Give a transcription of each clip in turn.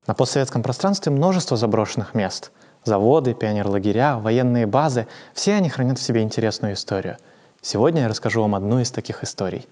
На постсоветском пространстве множество заброшенных мест. Заводы, пионерлагеря, военные базы – все они хранят в себе интересную историю. Сегодня я расскажу вам одну из таких историй.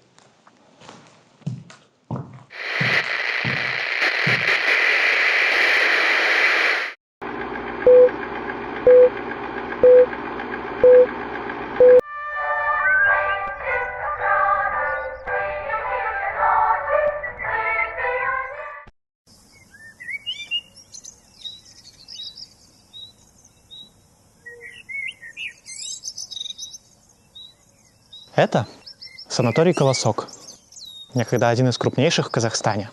Это санаторий «Колосок», некогда один из крупнейших в Казахстане.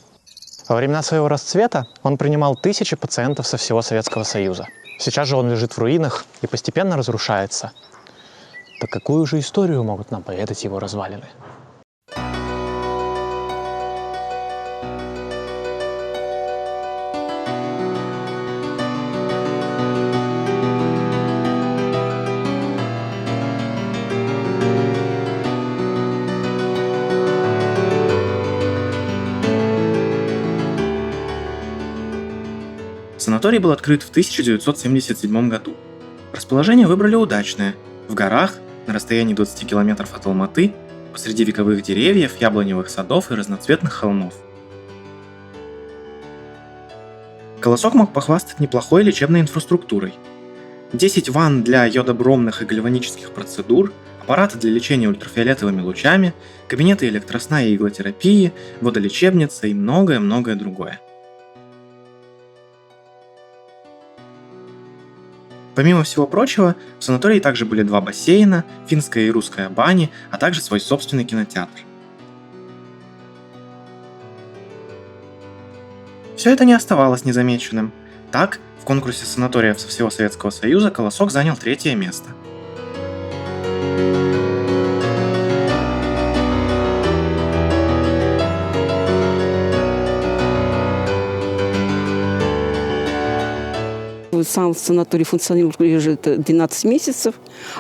Во времена своего расцвета он принимал тысячи пациентов со всего Советского Союза. Сейчас же он лежит в руинах и постепенно разрушается. Так какую же историю могут нам поведать его развалины? Санаторий был открыт в 1977 году. Расположение выбрали удачное – в горах, на расстоянии 20 километров от Алматы, посреди вековых деревьев, яблоневых садов и разноцветных холмов. Колосок мог похвастать неплохой лечебной инфраструктурой. 10 ванн для йодобромных и гальванических процедур, аппараты для лечения ультрафиолетовыми лучами, кабинеты электросна и иглотерапии, водолечебница и многое-многое другое. Помимо всего прочего, в санатории также были 2 бассейна, финская и русская бани, а также свой собственный кинотеатр. Все это не оставалось незамеченным. Так, в конкурсе санаториев со всего Советского Союза Колосок занял 3-е место. Сам санаторий функционировал уже 12 месяцев,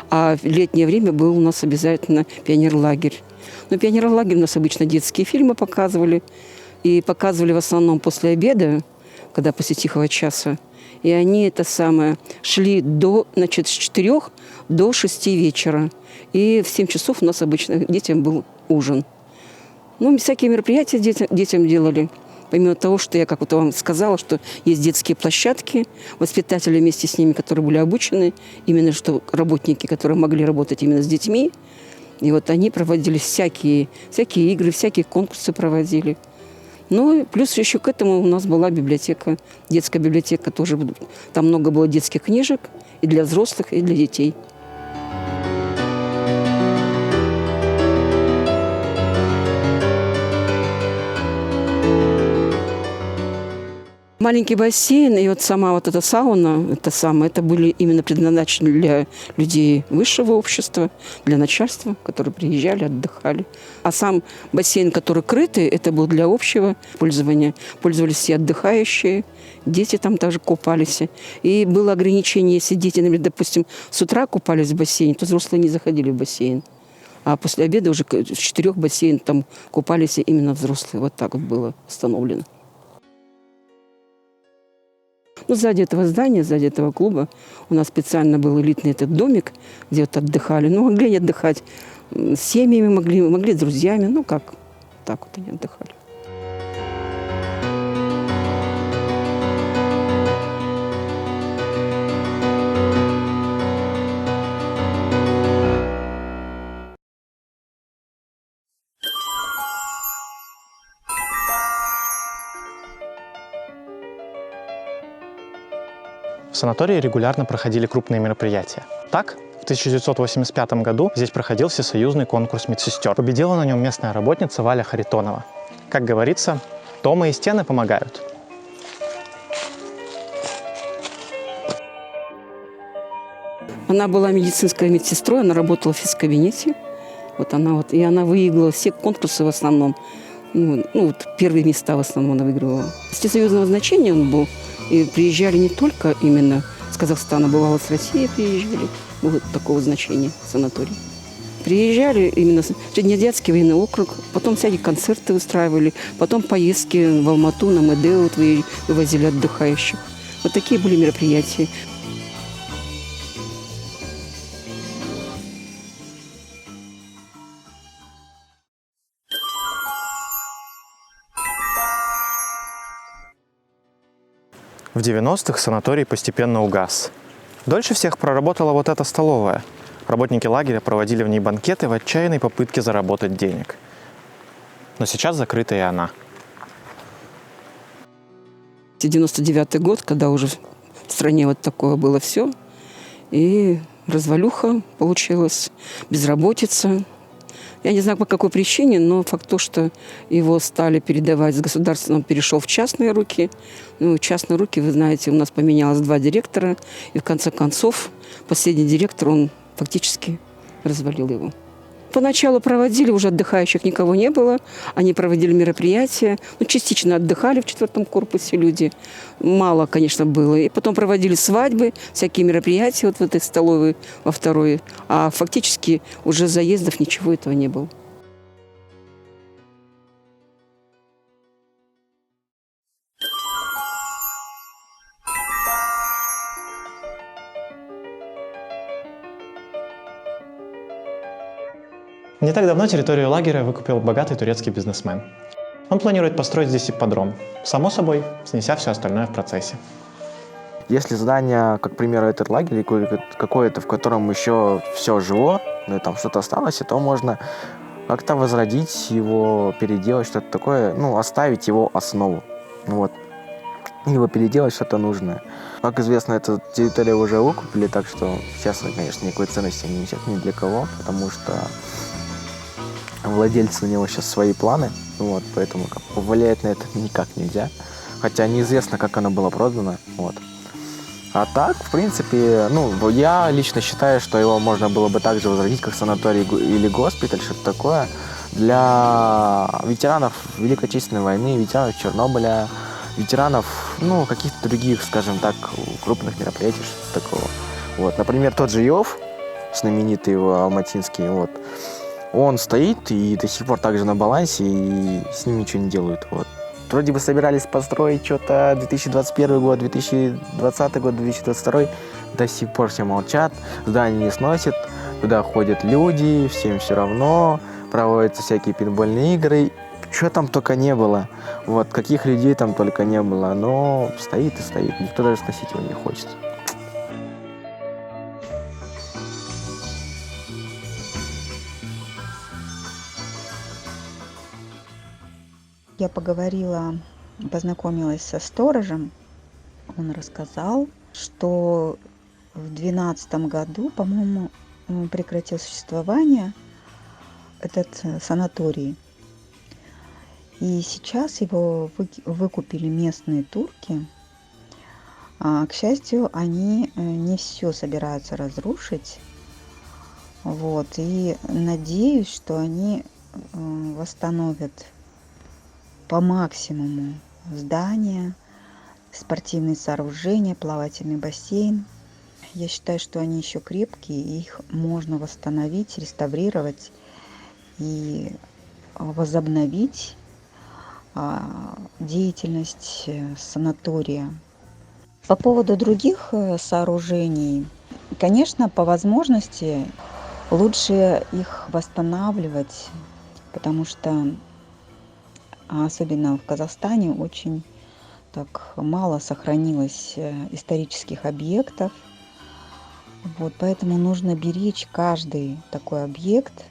а в летнее время был у нас обязательно пионерлагерь. Но пионерлагерь у нас обычно детские фильмы показывали. И показывали в основном после обеда, когда после тихого часа. И они шли с 4 до 6 вечера. И в 7 часов у нас обычно детям был ужин. Всякие мероприятия детям делали. Помимо того, что я, как вам сказала, что есть детские площадки, воспитатели вместе с ними, которые были обучены, именно что работники, которые могли работать именно с детьми. И они проводили всякие игры, всякие конкурсы проводили. Плюс еще к этому у нас была библиотека, детская библиотека тоже. Там много было детских книжек и для взрослых, и для детей. Маленький бассейн и сама эта сауна, это были именно предназначены для людей высшего общества, для начальства, которые приезжали, отдыхали. А сам бассейн, который крытый, это был для общего пользования. Пользовались все отдыхающие, дети там также купались. И было ограничение, если дети, например, допустим, с утра купались в бассейне, то взрослые не заходили в бассейн. А после обеда уже в 4 бассейнах там купались именно взрослые. Вот так было установлено. Сзади этого здания, сзади этого клуба у нас специально был элитный этот домик, где отдыхали. Могли они отдыхать с семьями, могли с друзьями. Так они отдыхали. В санатории регулярно проходили крупные мероприятия. Так, в 1985 году здесь проходил всесоюзный конкурс медсестер. Победила на нем местная работница Валя Харитонова. Как говорится, дома и стены помогают. Она была медицинской медсестрой, она работала в физкабинете. И она выиграла все конкурсы в основном. Первые места в основном она выигрывала. Всесоюзного значения он был. И приезжали не только именно с Казахстана, бывало, с России приезжали. Было такого значения санаторий. Приезжали именно Среднеазиатский военный округ, потом всякие концерты устраивали, потом поездки в Алмату, на Медеу вот вывозили отдыхающих. Вот такие были мероприятия. В 90-х санаторий постепенно угас. Дольше всех проработала вот эта столовая. Работники лагеря проводили в ней банкеты в отчаянной попытке заработать денег. Но сейчас закрыта и она. 99-й год, когда уже в стране вот такое было все, и развалюха получилась, безработица. Я не знаю, по какой причине, но факт то, что его стали передавать с государственного, он перешел в частные руки. Ну, в частные руки, вы знаете, у нас поменялось 2 директора, и в конце концов последний директор, он фактически развалил его. Поначалу проводили, уже отдыхающих никого не было. Они проводили мероприятия. Ну, частично отдыхали в 4-м корпусе люди. Мало, конечно, было. И потом проводили свадьбы, всякие мероприятия вот в этой столовой во 2-й. А фактически уже заездов ничего этого не было. Не так давно территорию лагеря выкупил богатый турецкий бизнесмен. Он планирует построить здесь ипподром, само собой, снеся все остальное в процессе. Если здание, как, к примеру, этот лагерь, какое-то, в котором еще все живо, ну, там что-то осталось, то можно как-то возродить его, переделать что-то такое, ну, оставить его основу, вот, его переделать что-то нужное. Как известно, эту территорию уже выкупили, так что сейчас, конечно, никакой ценности не несет ни для кого, потому что владельцы у него сейчас свои планы, вот, поэтому повлиять на это никак нельзя, хотя неизвестно, как оно было продано, вот. А так, в принципе, ну, я лично считаю, что его можно было бы также возродить, как санаторий или госпиталь, что-то такое, для ветеранов Великой Отечественной войны, ветеранов Чернобыля, ветеранов, ну, каких-то других, скажем так, крупных мероприятий, что-то такого. Вот, например, тот же Иов, знаменитый его алматинский, вот, он стоит и до сих пор также на балансе, и с ним ничего не делают, вот. Вроде бы собирались построить что-то 2021 год, 2020 год, 2022. До сих пор все молчат, здание не сносят, туда ходят люди, всем все равно, проводятся всякие пейнтбольные игры. Что там только не было, вот, каких людей там только не было, но стоит и стоит, никто даже сносить его не хочет. Я познакомилась со сторожем. Он рассказал, что в 2012 году, по-моему, прекратил существование этот санаторий. И сейчас его выкупили местные турки. К счастью, они не все собираются разрушить. Вот. И надеюсь, что они восстановят по максимуму здания, спортивные сооружения, плавательный бассейн. Я считаю, что они еще крепкие, и их можно восстановить, реставрировать и возобновить деятельность санатория. По поводу других сооружений, конечно, по возможности лучше их восстанавливать, потому что особенно в Казахстане очень так мало сохранилось исторических объектов. Вот, поэтому нужно беречь каждый такой объект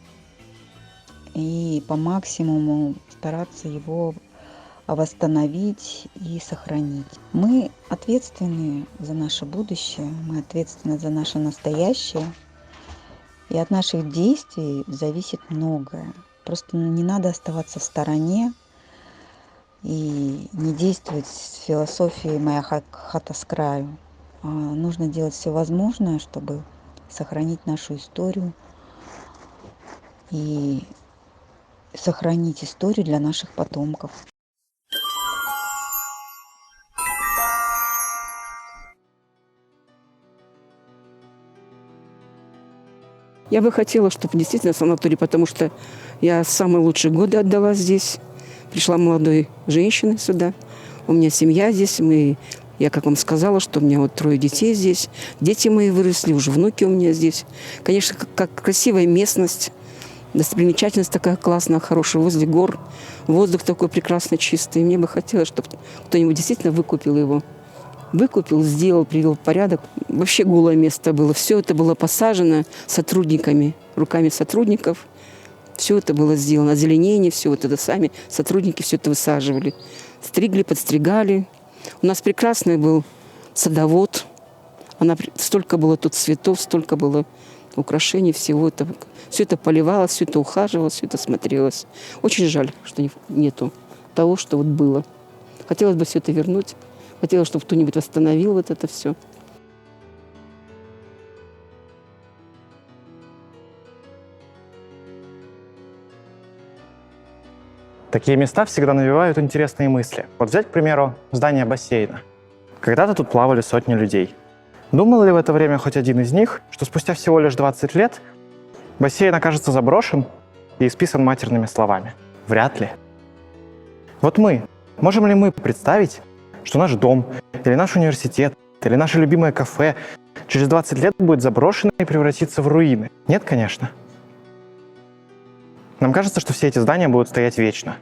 и по максимуму стараться его восстановить и сохранить. Мы ответственны за наше будущее, мы ответственны за наше настоящее, и от наших действий зависит многое. Просто не надо оставаться в стороне и не действовать с философией «моя хата с краю». Нужно делать все возможное, чтобы сохранить нашу историю и сохранить историю для наших потомков. Я бы хотела, чтобы действительно санаторий, потому что я самые лучшие годы отдала здесь. Пришла молодой женщиной сюда. У меня семья здесь. Я, как вам сказала, что у меня вот 3 детей здесь. Дети мои выросли, уже внуки у меня здесь. Конечно, как красивая местность. Достопримечательность такая классная, хорошая, возле гор. Воздух такой прекрасно чистый. Мне бы хотелось, чтобы кто-нибудь действительно выкупил его. Выкупил, сделал, привел в порядок. Вообще голое место было. Все это было посажено сотрудниками, руками сотрудников. Все это было сделано. Озеленение, все вот это сами сотрудники все это высаживали. Стригли, подстригали. У нас прекрасный был садовод. Столько было тут цветов, столько было украшений, всего это. Все это поливалось, все это ухаживалось, все это смотрелось. Очень жаль, что нету того, что вот было. Хотелось бы все это вернуть. Хотелось, чтобы кто-нибудь восстановил вот это все. Такие места всегда навевают интересные мысли. Вот взять, к примеру, здание бассейна. Когда-то тут плавали сотни людей. Думал ли в это время хоть один из них, что спустя всего лишь 20 лет бассейн окажется заброшен и исписан матерными словами? Вряд ли. Вот можем ли мы представить, что наш дом, или наш университет, или наше любимое кафе через 20 лет будет заброшено и превратиться в руины? Нет, конечно. Нам кажется, что все эти здания будут стоять вечно.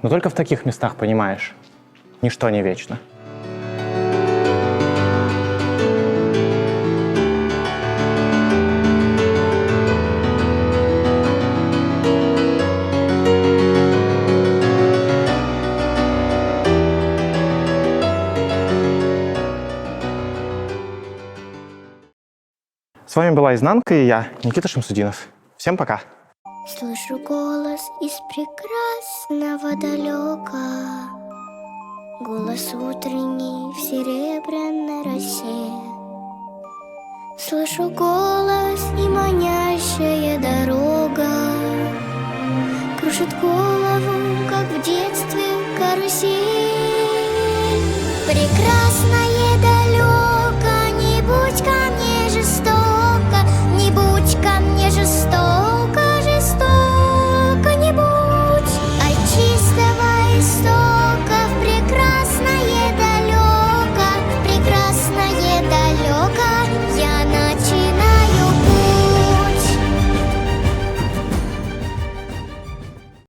Но только в таких местах, понимаешь, ничто не вечно. С вами была «Изнанка» и я, Никита Шамсудинов. Всем пока! Слышу голос из прекрасного далека, голос утренний в серебряной росе. Слышу голос и манящая дорога кружит голову, как в детстве карусель. Прекрасная